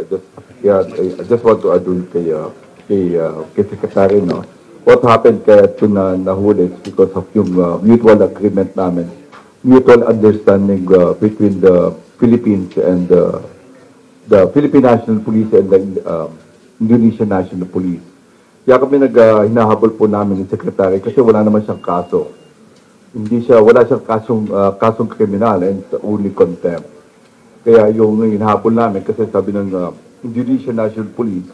just, yeah, I just want to add dun kay Secretary, no? What happened kaya ito nahuli is because of yung mutual agreement namin, mutual understanding between the Philippines and the Philippine National Police and the Indonesian National Police. Kaya kami hinahabol po namin yung Secretary kasi wala naman siyang kaso. Wala siyang kasong kriminal and it's only contempt. Kaya yung hinahabol namin kasi sabi ng Indonesian National Police,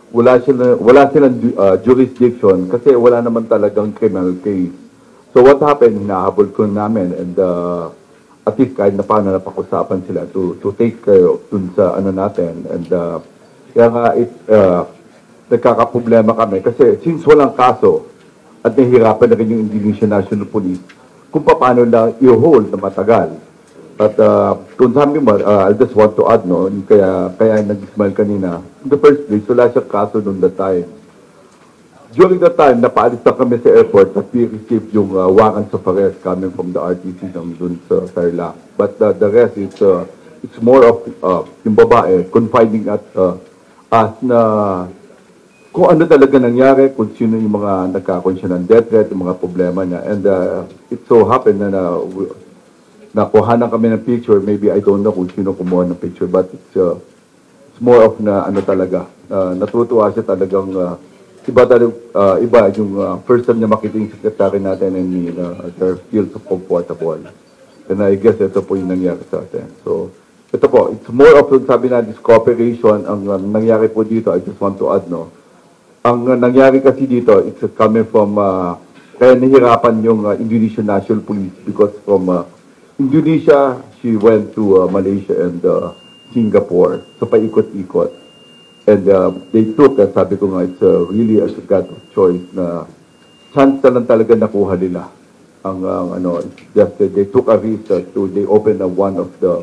wala silang jurisdiction kasi wala naman talagang criminal case. So what happened, hinahabol ko namin and at least kahit na paano napag-usapan sila to take care of dun sa ano natin and kaya nga nagkakaproblema kami kasi since walang kaso at nahihirapan na rin yung Indonesian National Police kung paano lang i-hold na matagal. At kung sabi mo, I just want to add, no, kaya nag-smile kanina, in the first place, wala siyang kaso noon that time. During that time, napaalis na kami sa airport at we received yung warrants of arrest coming from the RTC dun sa Tarlac. But the rest is, it's more of yung babae confiding at us na kung ano talaga nangyari, kung sino yung mga nagkakaroon siya ng death threat, yung mga problema niya. And it so happened na nakuha kami ng picture. Maybe I don't know kung sino kumuha ng picture, but it's more of na ano talaga. Natutuwa siya talagang iba yung first time niya makita yung secretary natin and me, they feel so comfortable. And I guess ito po yung nangyari sa atin. So, ito po, it's more of sabi na this cooperation. Ang nangyari po dito, I just want to add, no, ang nangyari kasi dito, it's coming from, kaya nahirapan yung Indonesian National Police because from Indonesia, she went to Malaysia and Singapore. So paikot-ikot. And they took, sabi ko nga, it's really a God of choice na chance na lang talaga nakuha nila. Just they took a risk they opened one of the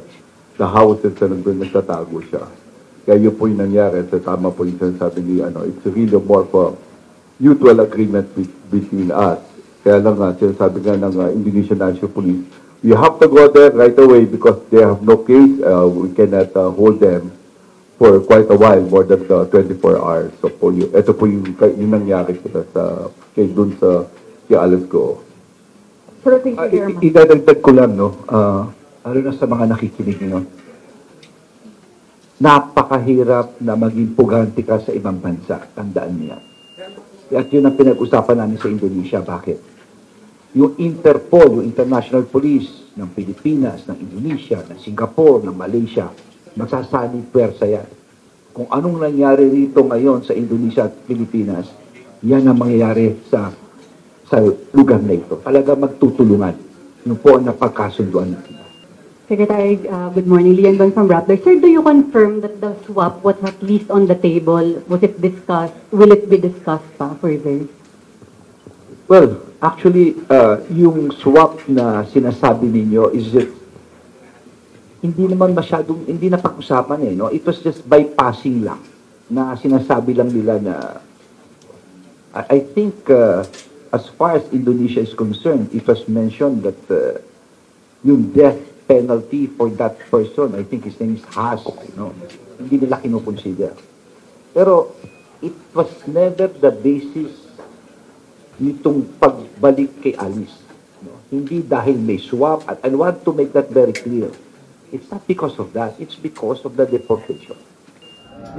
houses na nandun nagtatago siya. Kaya yun po yung nangyari. So tama po yung sinasabi ni, it's really more for mutual agreement between us. Kaya lang nga, sinasabi nga ng Indonesian National Police, you have to go there right away because they have no case. We cannot hold them for quite a while, more than 24 hours. So po ito po yung nangyari kay Alasco. Idadagdag ko lang, no, lalo na sa mga nakikinig nyo, napakahirap na maging pugante ka sa ibang bansa. Tandaan niya. At yun ang pinag-usapan namin sa Indonesia. Bakit? Yung Interpol, yung International Police ng Pilipinas, ng Indonesia, ng Singapore, ng Malaysia, magsasanib pwersa yan. Kung anong nangyari rito ngayon sa Indonesia at Pilipinas, yan ang mangyayari sa lugar na ito. Talaga magtutulungan. Yun po ang napagkasunduan natin. Secretary, good morning. Lian Bang from Rappler. Sir, do you confirm that the swap was at least on the table? Was it discussed? Will it be discussed pa further? Well, actually, yung swap na sinasabi ninyo is it hindi naman masyadong, hindi na pag-usapan no? It was just bypassing lang na sinasabi lang nila na I think as far as Indonesia is concerned, it was mentioned that yung death penalty for that person, I think his name is Has, hindi nila kinukonsider. Pero it was never the basis nitong pagbalik kay Alice. Hindi dahil may swap, at I want to make that very clear. It's not because of that, it's because of the deportation.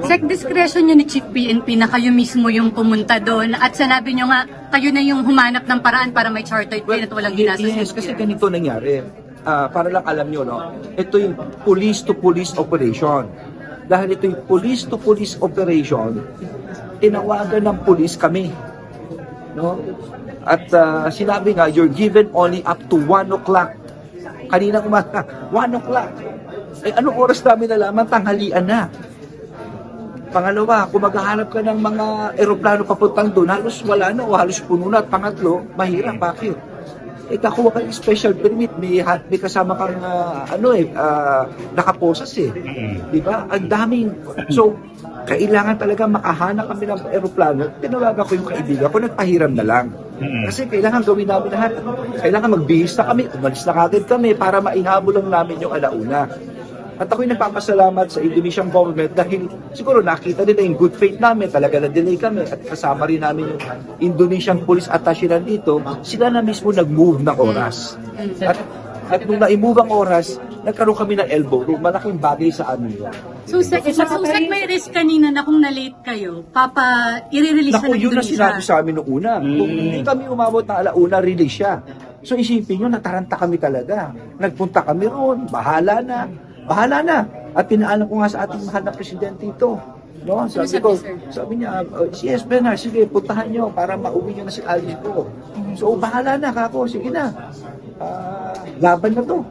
Sec, discretion nyo ni Chief PNP na kayo mismo yung pumunta doon at sinabi nyo nga kayo na yung humanap ng paraan para may chartered plane at walang ginastos. Yes, kasi ganito nangyari. Para lang alam nyo, no? Ito yung police-to-police operation. Dahil ito yung police-to-police operation, tinawagan ng police kami. No? At sinabi nga, you're given only up to 1 o'clock. Kanina umaga, 1 o'clock. Eh, anong oras namin nalaman? Tanghalian na. Pangalawa, kung maghahanap ka ng mga eroplano papuntang doon, halos wala na o halos puno na. At pangatlo, mahirap. Bakit? Kakuha ka ng special permit, may kasama kang nakaposas di ba? Ang daming, so kailangan talaga makahanap kami ng aeroplano. Tinawagan ko yung kaibigan ko, nagpahiram na lang. Kasi kailangan gawin namin lahat. Kailangan magbihis na kami, umalis na kagad kami para maihabol lang namin yung alauna. At ako'y nagpapasalamat sa Indonesian government dahil siguro nakita nila yung good faith namin, talaga na-delay kami at kasama rin namin yung Indonesian police attaché na dito, sila na mismo nag-move ng oras. At nung na-move ang oras, nagkaroon kami ng elbow room. Malaking bagay sa amin yun. So, Sec, may risk kanina na kung na-late kayo, i-release Naku, na ng yun ang Indonesia. sinabi sa amin noong una. Kung hindi kami umabot ng alauna, release siya. So isipin nyo, nataranta kami talaga. Nagpunta kami roon, bahala na. Bahala na. At pinaalam ko nga sa ating mahal na presidente ito. No? Sabi niya, yes, Bernard, sige, puntahan nyo para mauwi nyo na si Alice ko. So, bahala na, kako, sige na. Laban na to.